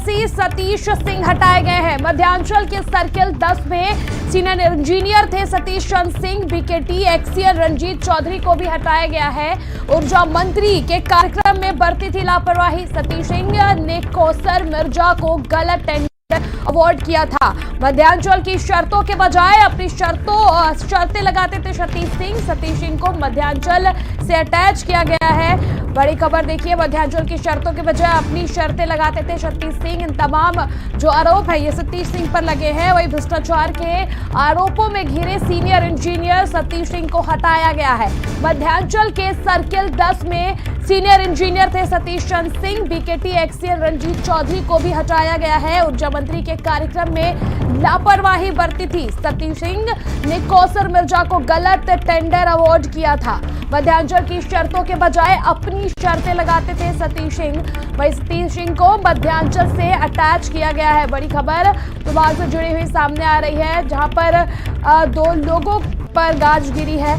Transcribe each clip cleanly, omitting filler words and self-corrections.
SE Satish Singh हटाए गए हैं। मध्यांचल के सर्किल 10 में सीनियर इंजीनियर थे सतीश चंद्र सिंह। बीकेटी एक्सीएन रंजीत चौधरी को भी हटाया गया है। ऊर्जा मंत्री के कार्यक्रम में बरती थी लापरवाही। सतीश सिंह ने कौसर मिर्जा को गलत टेंडर अवार्ड किया था। मध्यांचल की शर्तों के बजाय अपनी शर्तें लगाते थे सतीश सिंह को मध्यांचल से अटैच किया गया है। बड़ी खबर देखिए, मध्यांचल की शर्तों के बजाय अपनी शर्तें लगाते थे सतीश सिंह। इन तमाम जो आरोप है ये सतीश सिंह पर लगे हैं। वही भ्रष्टाचार के आरोपों में घिरे सीनियर इंजीनियर सतीश सिंह को हटाया गया है। मध्यांचल के सर्किल 10 में सीनियर इंजीनियर थे सतीश चंद्र सिंह। बीकेटी एक्सीएन रंजीत चौधरी को भी हटाया गया है। ऊर्जा मंत्री के कार्यक्रम में लापरवाही बरती थी सतीश सिंह ने कौसर मिर्जा को गलत टेंडर अवार्ड किया था। मध्यांचल की शर्तों के बजाय अपनी शर्तें लगाते थे सतीश सिंह। वही सतीश सिंह को मध्यांचल से अटैच किया गया है। बड़ी खबर विभाग से जुड़ी हुई सामने आ रही है, जहां पर 2 लोगों पर गाज गिरी है।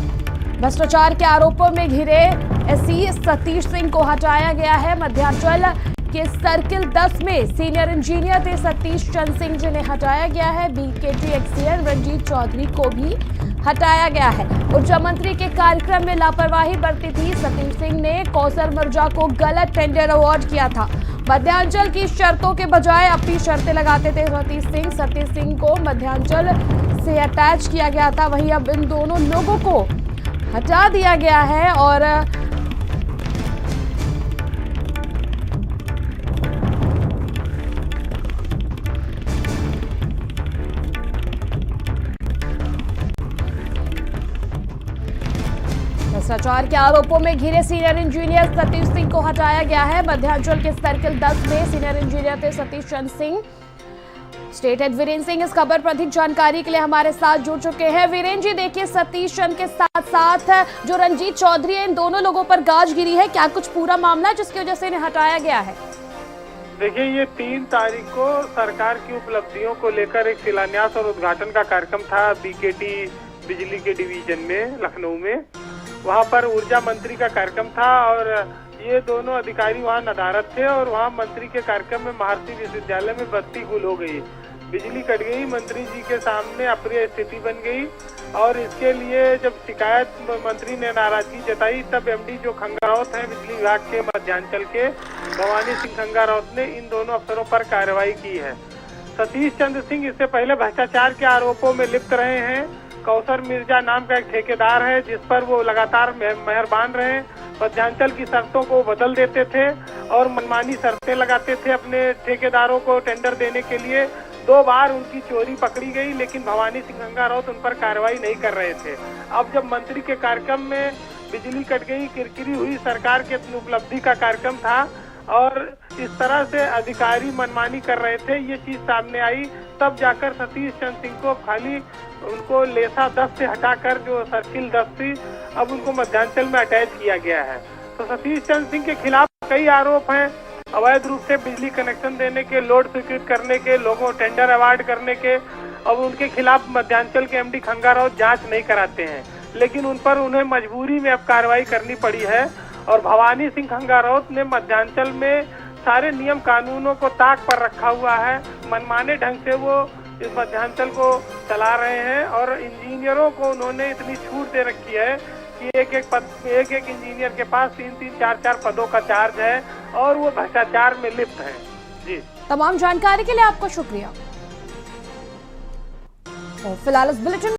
भ्रष्टाचार के आरोपों में घिरे एसई सतीश सिंह को हटाया गया है। मध्यांचल के सर्किल 10 में सीनियर इंजीनियर थे सतीश चंद्र सिंह जिन्हें हटाया गया है। बीकेटी एक्सीएन रंजीत चौधरी को भी हटाया गया है। ऊर्जा मंत्री के कार्यक्रम में लापरवाही बरती थी सतीश सिंह ने कौसर मिर्जा को गलत टेंडर अवार्ड किया था। मध्यांचल की शर्तों के बजाय अपनी शर्तें लगाते थे सतीश सिंह को मध्यांचल से अटैच किया गया था। वहीं अब इन दोनों लोगों को हटा दिया गया है और भ्रष्टाचार के आरोपों में घिरे सीनियर इंजीनियर सतीश सिंह को हटाया गया है। मध्यांचल के सर्किल 10 में सीनियर इंजीनियर थे सतीश चंद्र सिंह। स्टेट हेड वीरेंद्र सिंह इस खबर पर अधिक जानकारी के लिए हमारे साथ जुड़ चुके हैं। वीरेंद्र जी, देखिए सतीश चंद्र के साथ साथ जो रंजीत चौधरी है, इन दोनों लोगों पर गाज गिरी है। क्या कुछ पूरा मामला जिसकी वजह से इन्हें हटाया गया है? देखिए, ये 3 तारीख को सरकार की उपलब्धियों को लेकर एक शिलान्यास और उद्घाटन का कार्यक्रम था बीकेटी बिजली के डिवीजन में लखनऊ में। वहां पर ऊर्जा मंत्री का कार्यक्रम था और ये दोनों अधिकारी वहां नदारत थे और वहां मंत्री के कार्यक्रम में महर्षि विश्वविद्यालय में बत्ती गुल हो गई, बिजली कट गई। मंत्री जी के सामने अप्रिय स्थिति बन गई और इसके लिए जब शिकायत मंत्री ने नाराजगी जताई, तब एमडी जो खंगारावत हैं बिजली विभाग के मध्यांचल के, भवानी सिंह खंगारावत ने इन दोनों अफसरों पर कार्रवाई की है। सतीश चंद्र सिंह इससे पहले भ्रष्टाचार के आरोपों में लिप्त रहे हैं। कौसर मिर्जा नाम का एक ठेकेदार है जिस पर वो लगातार मेहरबान रहे। मध्यांचल की शर्तों को बदल देते थे और मनमानी शर्तें लगाते थे अपने ठेकेदारों को टेंडर देने के लिए। 2 बार उनकी चोरी पकड़ी गई, लेकिन भवानी सिंह खंगारावत उन पर कार्रवाई नहीं कर रहे थे। अब जब मंत्री के कार्यक्रम में बिजली कट गई, किरकिरी हुई, सरकार के उपलब्धि का कार्यक्रम था और इस तरह से अधिकारी मनमानी कर रहे थे, ये चीज सामने आई। तब जाकर सतीश चंद्र सिंह को खाली उनको लेसा 10 से हटाकर जो सर्किल 10 थी, अब उनको मध्यांचल में अटैच किया गया है। तो सतीश चंद्र सिंह के खिलाफ कई आरोप हैं, अवैध रूप से बिजली कनेक्शन देने के, लोड स्वीकृत करने के, लोगों टेंडर अवार्ड करने के। अब उनके खिलाफ मध्यांचल के एमडी खंगारावत जांच नहीं कराते हैं, लेकिन उन पर उन्हें मजबूरी में अब कार्रवाई करनी पड़ी है। और भवानी सिंह खंगारावत ने मध्यांचल में सारे नियम कानूनों को ताक पर रखा हुआ है। मनमाने ढंग से वो इस मध्यांचल को चला रहे हैं और इंजीनियरों को उन्होंने इतनी छूट दे रखी है कि एक एक इंजीनियर के पास 3-3, 4-4 पदों का चार्ज है और वो भ्रष्टाचार में लिप्त है। जी, तमाम जानकारी के लिए आपको शुक्रिया। फिलहाल इस बुलेटिन